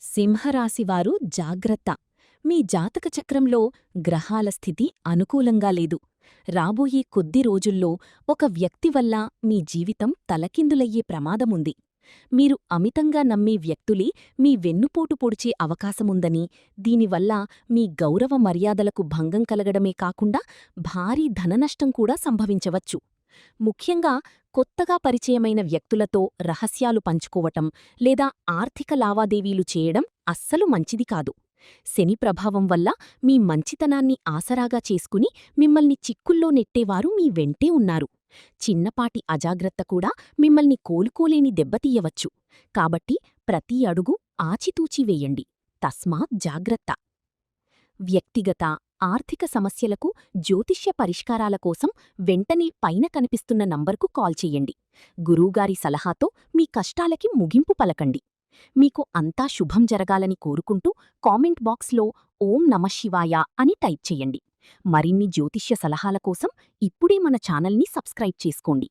సింహరాశివారు జాగ్రత్త. మీ జాతక చక్రంలో గ్రహాల స్థితి అనుకూలంగా లేదు. రాబోయే కొద్ది రోజుల్లో ఒక వ్యక్తి వల్ల మీ జీవితం తలకిందులయ్యే ప్రమాదముంది. మీరు అమితంగా నమ్మే వ్యక్తులే మీ వెన్నుపోటు పొడిచే అవకాశముందని, దీనివల్ల మీ గౌరవ మర్యాదలకు భంగం కలగడమే కాకుండా భారీ ధననష్టం కూడా సంభవించవచ్చు. ముఖ్యంగా కొత్తగా పరిచయమైన వ్యక్తులతో రహస్యాలు పంచుకోవటం లేదా ఆర్థిక లావాదేవీలు చేయడం అస్సలు మంచిది కాదు. శని ప్రభావం వల్ల మీ మంచితనాన్ని ఆసరాగా చేసుకుని మిమ్మల్ని చిక్కుల్లో నెట్టేవారు మీ వెంటే ఉన్నారు. చిన్నపాటి అజాగ్రత్త కూడా మిమ్మల్ని కోలుకోలేని దెబ్బతీయవచ్చు. కాబట్టి ప్రతి అడుగు ఆచితూచి వేయండి. తస్మాత్ జాగ్రత్త. వ్యక్తిగత, ఆర్థిక సమస్యలకు జ్యోతిష్య పరిష్కారాల కోసం వెంటనే పైన కనిపిస్తున్న నంబర్కు కాల్ చెయ్యండి. గురూగారి సలహాతో మీ కష్టాలకి ముగింపు పలకండి. మీకు అంతా శుభం జరగాలని కోరుకుంటూ కామెంట్ బాక్స్లో ఓం నమఃశివాయ అని టైప్ చెయ్యండి. మరిన్ని జ్యోతిష్య సలహాల కోసం ఇప్పుడే మన ఛానల్ని సబ్స్క్రైబ్ చేసుకోండి.